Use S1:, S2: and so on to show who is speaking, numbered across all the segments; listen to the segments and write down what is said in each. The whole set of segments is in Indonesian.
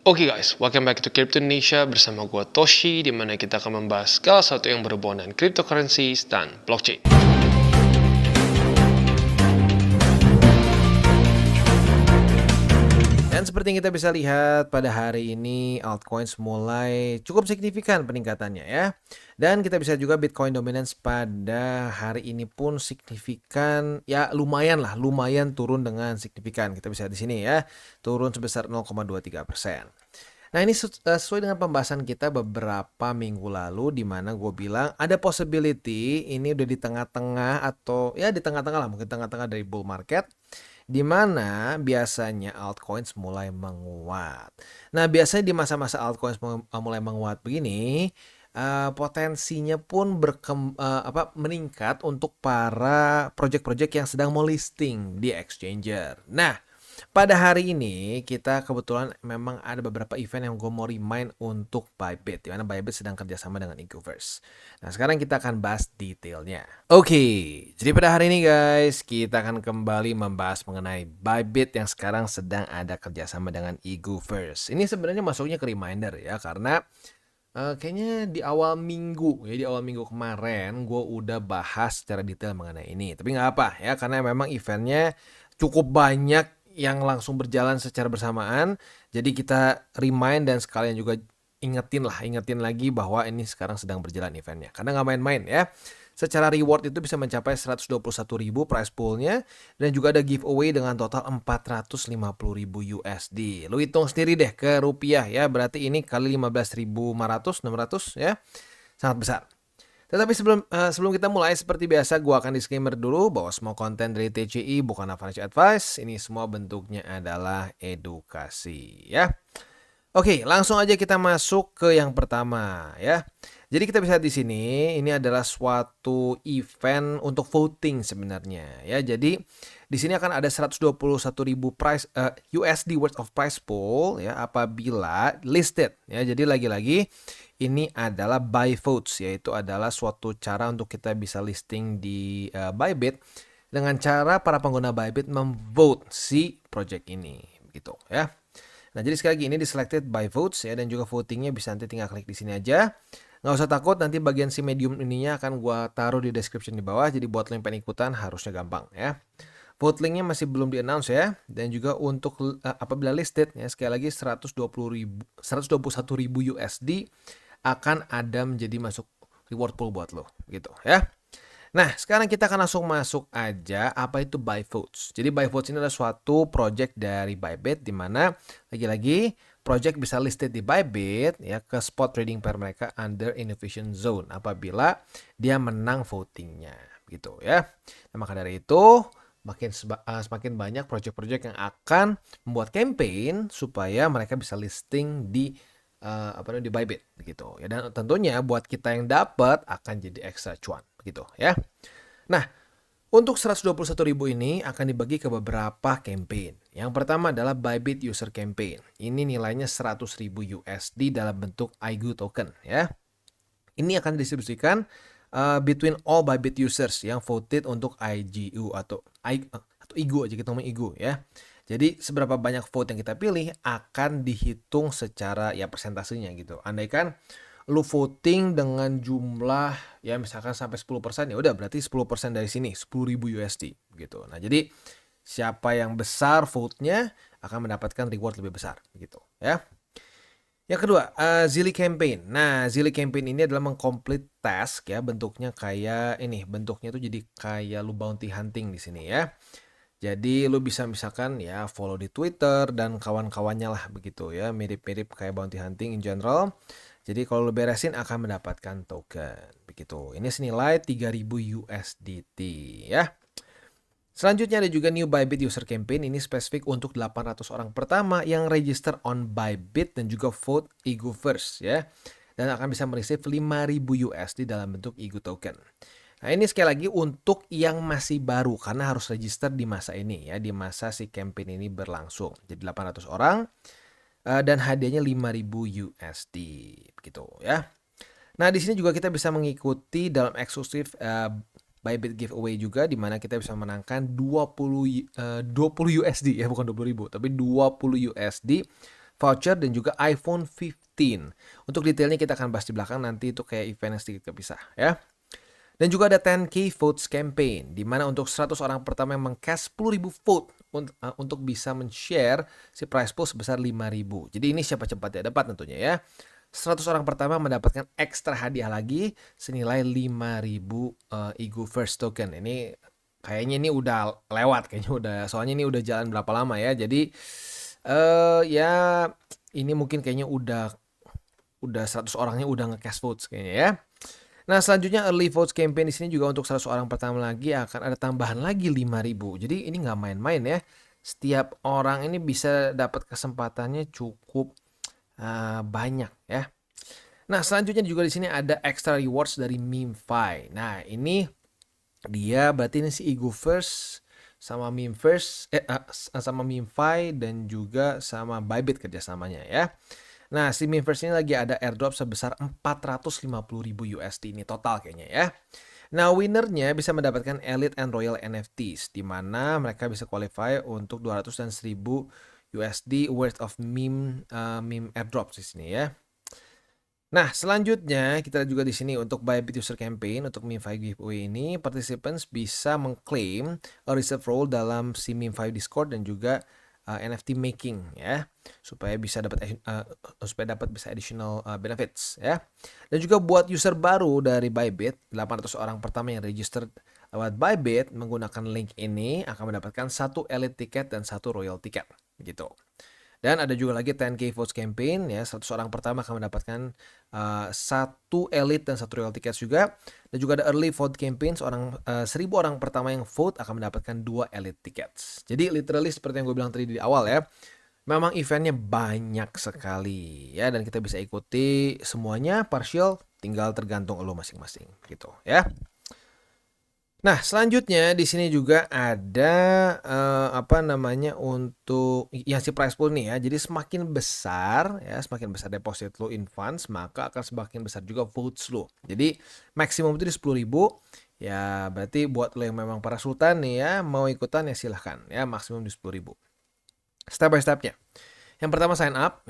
S1: Oke guys, welcome back to Crypto Indonesia bersama gue Toshi, di mana kita akan membahas segala sesuatu yang berhubungan dengan cryptocurrencies dan blockchain.
S2: Dan seperti yang kita bisa lihat pada hari ini altcoins mulai cukup signifikan peningkatannya ya. Dan kita bisa juga Bitcoin dominance pada hari ini pun signifikan, ya lumayan turun dengan signifikan. Kita bisa di sini ya, turun sebesar 0,23%. Nah ini sesuai dengan pembahasan kita beberapa minggu lalu, di mana gue bilang ada possibility ini udah di tengah-tengah, atau ya di tengah-tengah lah, mungkin tengah-tengah dari bull market, di mana biasanya altcoins mulai menguat. Nah biasanya di masa-masa altcoins mulai menguat begini, potensinya pun meningkat untuk para project-project yang sedang mau listing di exchanger. Nah, pada hari ini kita kebetulan memang ada beberapa event yang gue mau remind untuk Bybit, di mana Bybit sedang kerjasama dengan Ecoverse. Nah sekarang kita akan bahas detailnya. Oke, jadi pada hari ini guys kita akan kembali membahas mengenai Bybit yang sekarang sedang ada kerjasama dengan Ecoverse. Ini sebenarnya masuknya ke reminder ya, karena kayaknya di awal minggu kemarin gue udah bahas secara detail mengenai ini. Tapi nggak apa ya, karena memang eventnya cukup banyak yang langsung berjalan secara bersamaan. Jadi kita remind dan sekalian juga ingetin lagi bahwa ini sekarang sedang berjalan eventnya. Karena nggak main-main ya. Secara reward itu bisa mencapai 121.000 prize poolnya, dan juga ada giveaway dengan total 450.000 USD. Lu hitung sendiri deh ke rupiah ya, berarti ini kali 15.500, 600 ya, sangat besar. Tetapi sebelum kita mulai, seperti biasa gue akan disclaimer dulu bahwa semua konten dari TCI bukanlah financial advice. Ini semua bentuknya adalah edukasi ya. Oke, langsung aja kita masuk ke yang pertama ya. Jadi kita bisa di sini, ini adalah suatu event untuk voting sebenarnya ya. Jadi di sini akan ada 121.000 USD worth of prize pool ya apabila listed ya. Jadi lagi-lagi ini adalah buy votes, yaitu adalah suatu cara untuk kita bisa listing di Bybit dengan cara para pengguna Bybit memvote si project ini gitu ya. Nah, jadi sekali lagi ini di selected by votes ya, dan juga votingnya bisa nanti tinggal klik di sini aja. Nggak usah takut, nanti bagian si medium ininya akan gua taruh di description di bawah. Jadi buat lo yang pengen ikutan harusnya gampang ya. Vote linknya masih belum di announce ya, dan juga untuk apabila listed ya, sekali lagi 121.000 USD akan ada menjadi masuk reward pool buat lo gitu ya. Nah, sekarang kita akan langsung masuk aja apa itu buy votes. Jadi buy votes ini adalah suatu project dari Bybit, di mana lagi-lagi project bisa listed di Bybit ya ke spot trading pair mereka under innovation zone apabila dia menang votingnya gitu ya. Nah, maka dari itu semakin banyak project-project yang akan membuat campaign supaya mereka bisa listing di di Bybit gitu ya, dan tentunya buat kita yang dapat akan jadi ekstra cuan gitu ya. Nah, untuk 121.000 ini akan dibagi ke beberapa campaign. Yang pertama adalah Bybit User Campaign. Ini nilainya 100.000 USD dalam bentuk IGU token ya. Ini akan didistribusikan between all Bybit users yang voted untuk IGU atau IGU aja, kita ngomong IGU ya. Jadi seberapa banyak vote yang kita pilih akan dihitung secara ya persentasenya gitu. Andaikan lu voting dengan jumlah ya misalkan sampai 10%, ya udah berarti 10% dari sini 10.000 USD gitu. Nah, jadi siapa yang besar vote-nya akan mendapatkan reward lebih besar gitu ya. Yang kedua, Zilli Campaign. Nah, Zilli Campaign ini adalah mengkomplit task ya, bentuknya kayak ini, bentuknya tuh jadi kayak lu bounty hunting di sini ya. Jadi lu bisa misalkan ya follow di Twitter dan kawan-kawannya lah begitu ya, mirip-mirip kayak bounty hunting in general. Jadi kalau lu beresin akan mendapatkan token begitu. Ini senilai 3.000 USDT ya. Selanjutnya ada juga New Bybit User Campaign. Ini spesifik untuk 800 orang pertama yang register on Bybit dan juga vote Ego First ya. Dan akan bisa mereceive 5.000 USD dalam bentuk Ego Token. Nah, ini sekali lagi untuk yang masih baru karena harus register di masa ini ya, di masa si campaign ini berlangsung. Jadi 800 orang dan hadiahnya 5.000 USD gitu ya. Nah, di sini juga kita bisa mengikuti dalam eksklusif Bybit giveaway juga, di mana kita bisa menangkan 20 USD ya, bukan 20.000 tapi 20 USD voucher, dan juga iPhone 15. Untuk detailnya kita akan bahas di belakang, nanti itu kayak event yang sedikit kepisah ya. Dan juga ada 10K votes campaign, di mana untuk 100 orang pertama yang meng-cast 10.000 vote untuk bisa men-share si prize pool sebesar 5.000. Jadi ini siapa cepatnya dapat tentunya ya. 100 orang pertama mendapatkan ekstra hadiah lagi senilai 5.000 Ego First token. Ini kayaknya ini udah lewat, soalnya ini udah jalan berapa lama ya. Jadi ya ini mungkin kayaknya udah 100 orangnya udah nge-cast votes kayaknya ya. Nah, selanjutnya early votes campaign di sini juga untuk 100 orang pertama lagi akan ada tambahan lagi 5.000. Jadi ini nggak main-main ya. Setiap orang ini bisa dapat kesempatannya cukup banyak ya. Nah, selanjutnya juga di sini ada extra rewards dari MemeFi. Nah, ini dia berarti ini si Ego First sama sama MemeFi dan juga sama Bybit kerjasamanya ya. Nah, si Memeverse ini lagi ada airdrop sebesar 450.000 USD ini total kayaknya ya. Nah, winnernya bisa mendapatkan Elite and Royal NFTs, di mana mereka bisa qualify untuk 200 dan 1.000 USD worth of meme airdrops di sini ya. Nah, selanjutnya kita juga di sini untuk Bybit user campaign untuk MemeFi giveaway ini, participants bisa mengklaim a reserve role dalam si MemeFi Discord dan juga NFT making ya, supaya dapat bisa additional benefits ya. Dan juga buat user baru dari Bybit, 800 orang pertama yang register lewat Bybit menggunakan link ini akan mendapatkan 1 elite ticket dan 1 royal ticket gitu. Dan ada juga lagi 10K votes campaign ya, 100 orang pertama akan mendapatkan 1 elite dan 1 royal ticket juga. Dan juga ada early vote campaign, 1.000 orang pertama yang vote akan mendapatkan 2 elite tickets. Jadi literally seperti yang gue bilang tadi di awal ya, memang eventnya banyak sekali ya, dan kita bisa ikuti semuanya partial, tinggal tergantung lo masing-masing gitu ya. Nah, selanjutnya di sini juga ada untuk yang si prize pool nih ya. Jadi semakin besar deposit lo in funds, maka akan semakin besar juga votes lo. Jadi maksimum itu di 10.000. Ya, berarti buat lo yang memang para sultan nih ya, mau ikutan ya silahkan ya, maksimum di 10.000. Step by stepnya. Yang pertama sign up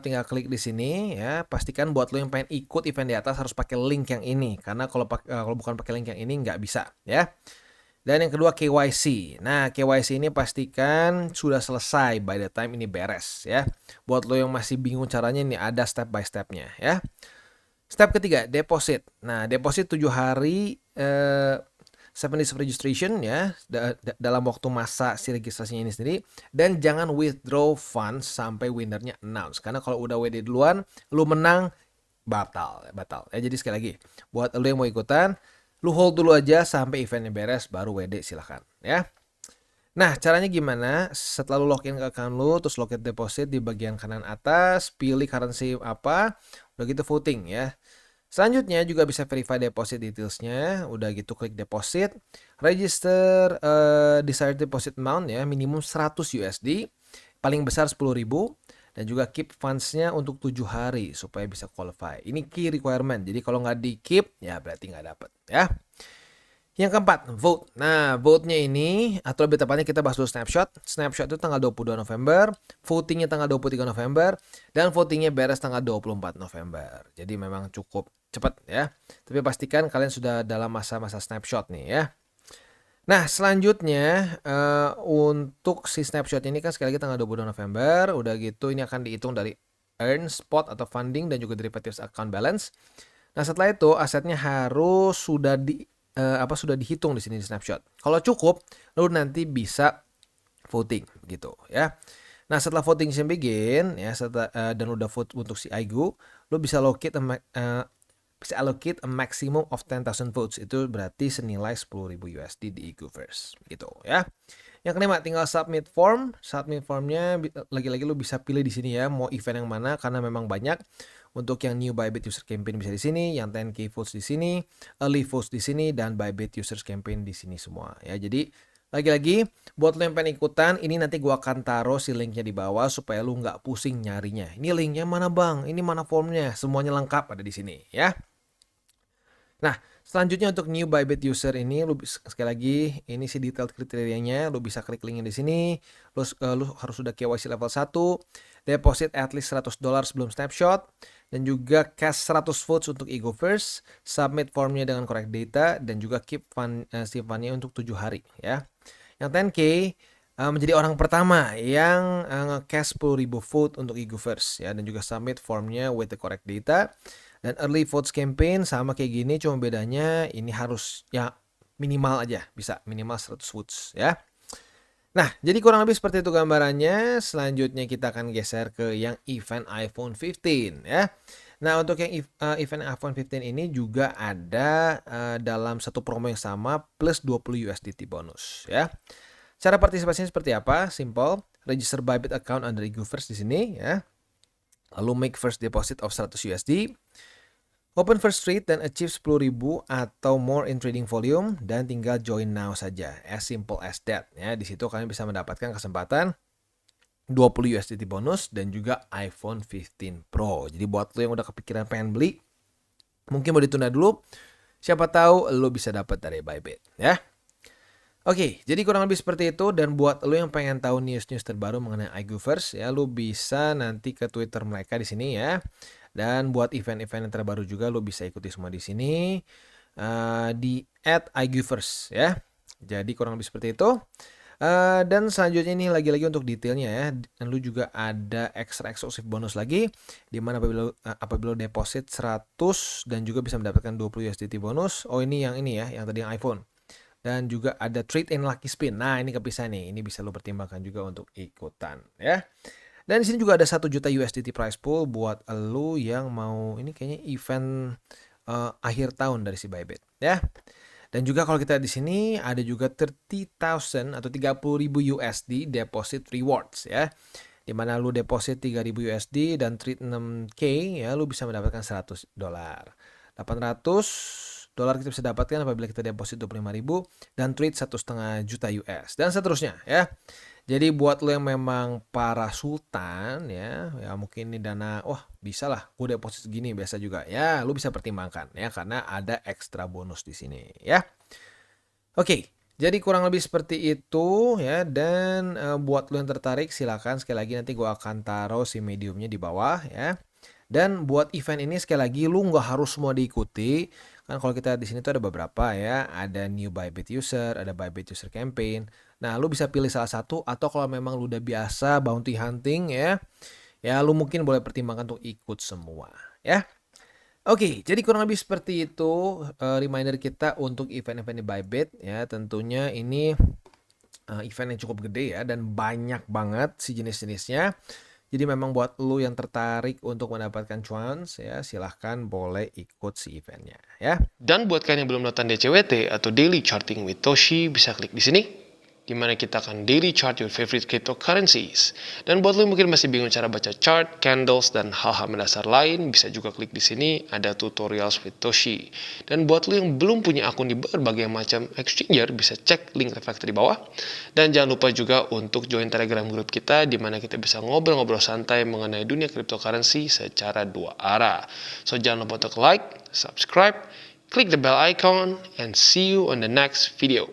S2: tinggal klik di sini ya. Pastikan buat lo yang pengen ikut event di atas harus pakai link yang ini, karena kalau bukan pakai link yang ini nggak bisa ya. Dan yang kedua KYC. Nah, KYC ini pastikan sudah selesai by the time ini beres ya. Buat lo yang masih bingung caranya, ini ada step by stepnya ya. Step ketiga, deposit. Nah, deposit 7 hari 7 days of registration ya, dalam waktu masa si registrasinya ini sendiri. Dan jangan withdraw funds sampai winnernya announce, karena kalau udah WD duluan lu menang, batal ya. Jadi sekali lagi, buat lu yang mau ikutan, lu hold dulu aja sampai eventnya beres baru WD, silahkan ya. Nah, caranya gimana? Setelah lu login ke account lu, terus locate deposit di bagian kanan atas, pilih currency apa, udah gitu voting ya. Selanjutnya juga bisa verify deposit detailsnya, udah gitu klik deposit, register desired deposit amount ya, minimum 100 USD, paling besar 10.000, dan juga keep funds-nya untuk 7 hari supaya bisa qualify. Ini key requirement, jadi kalau nggak di keep ya berarti nggak dapet ya. Yang keempat, vote. Nah, vote-nya ini, atau lebih tepatnya kita bahas dulu snapshot. Snapshot itu tanggal 22 November, votingnya tanggal 23 November, dan votingnya beres tanggal 24 November. Jadi memang cukup cepat ya. Tapi pastikan kalian sudah dalam masa-masa snapshot nih ya. Nah, selanjutnya untuk si snapshot ini kan sekali lagi tanggal 22 November, udah gitu ini akan dihitung dari earn, spot atau funding, dan juga derivatives account balance. Nah, setelah itu asetnya harus sudah dihitung di sini di snapshot. Kalau cukup, lalu nanti bisa voting gitu ya. Nah, setelah voting begin ya, dan udah vote untuk si IGO, lo bisa allocate a maximum of 10,000 votes. Itu berarti senilai 10.000 USD di IGO First gitu ya. Yang kelima, tinggal submit form. Submit formnya lagi-lagi lo bisa pilih di sini ya, mau event yang mana, karena memang banyak. Untuk yang new Bybit user campaign bisa di sini, yang 10K votes di sini, early votes di sini, dan Bybit users campaign di sini semua ya. Jadi lagi-lagi buat lo yang pengen ikutan, ini nanti gua akan taruh si linknya di bawah supaya lo nggak pusing nyarinya. Ini linknya mana bang? Ini mana formnya? Semuanya lengkap ada di sini ya. Nah, selanjutnya untuk new Bybit user ini sekali lagi ini sih detailed kriterianya, lu bisa klik linknya di sini. Lu harus sudah KYC level 1, deposit at least $100 sebelum snapshot, dan juga cash 100 votes untuk Ego First, submit formnya dengan correct data, dan juga keep simpannya untuk 7 hari ya. Yang 10K menjadi orang pertama yang nge-cash 10.000 vote untuk Ego First ya, dan juga submit formnya with the correct data. Dan early votes campaign sama kayak gini, cuma bedanya ini harus ya minimal aja, bisa minimal 100 votes ya. Nah, jadi kurang lebih seperti itu gambarannya. Selanjutnya kita akan geser ke yang event iPhone 15 ya. Nah, untuk yang event iPhone 15 ini juga ada dalam satu promo yang sama plus 20 USDT bonus ya. Cara partisipasinya seperti apa? Simple, register Bybit account under Ego First di sini ya. Lalu make first deposit of 100 USD. Open first trade dan achieve 10.000 atau more in trading volume, dan tinggal join now saja. As simple as that ya. Di situ kalian bisa mendapatkan kesempatan 20 USDT bonus dan juga iPhone 15 Pro. Jadi buat lo yang udah kepikiran pengen beli, mungkin mau ditunda dulu. Siapa tahu lo bisa dapat dari Bybit ya. Oke, jadi kurang lebih seperti itu. Dan buat lo yang pengen tahu news-news terbaru mengenai Ego First ya, lo bisa nanti ke Twitter mereka di sini ya. Dan buat event-event yang terbaru juga lo bisa ikuti semua di sini di @igufirst ya. Jadi kurang lebih seperti itu. Dan selanjutnya ini lagi-lagi untuk detailnya ya. Dan lu juga ada extra eksklusif bonus lagi, dimana apabila lo deposit 100 dan juga bisa mendapatkan 20 USDT bonus. Oh ini ya, yang tadi yang iPhone. Dan juga ada trade in lucky spin. Nah ini kepisah nih, ini bisa lo pertimbangkan juga untuk ikutan ya. Dan di sini juga ada 1 juta USDT prize pool buat lo yang mau, ini kayaknya event akhir tahun dari si Bybit ya. Dan juga kalau kita di sini ada juga 30.000 atau 30.000 USD deposit rewards ya. Dimana lu deposit 3.000 USD dan trade 6K ya, lu bisa mendapatkan $100. $800 kita bisa dapatkan apabila kita deposit 25.000 dan trade 1,5 juta US dan seterusnya ya. Jadi buat lo yang memang para sultan ya mungkin ini dana, wah bisa lah gue deposit segini biasa juga ya, lo bisa pertimbangkan ya karena ada ekstra bonus di sini ya. Oke, jadi kurang lebih seperti itu ya. Dan buat lo yang tertarik silakan, sekali lagi nanti gue akan taruh si mediumnya di bawah ya. Dan buat event ini sekali lagi lu nggak harus semua diikuti. Kan kalau kita di sini tuh ada beberapa ya, ada new Bybit user, ada Bybit user campaign. Nah, lu bisa pilih salah satu, atau kalau memang lu udah biasa bounty hunting ya, lu mungkin boleh pertimbangkan untuk ikut semua ya. Oke, jadi kurang lebih seperti itu reminder kita untuk event-event di Bybit ya. Tentunya ini event yang cukup gede ya dan banyak banget si jenis-jenisnya. Jadi memang buat lu yang tertarik untuk mendapatkan cuans ya, silahkan boleh ikut si eventnya ya.
S1: Dan buat kalian yang belum nonton DCWT atau Daily Charting with Toshi, bisa klik di sini, di mana kita akan daily chart your favorite cryptocurrencies. Dan buat lo yang mungkin masih bingung cara baca chart, candles, dan hal-hal mendasar lain, bisa juga klik di sini, ada tutorials with Toshi. Dan buat lo yang belum punya akun di berbagai macam exchanger, bisa cek link reflektor di bawah. Dan jangan lupa juga untuk join Telegram group kita, di mana kita bisa ngobrol-ngobrol santai mengenai dunia cryptocurrency secara 2 arah. So jangan lupa untuk like, subscribe, click the bell icon, and see you on the next video.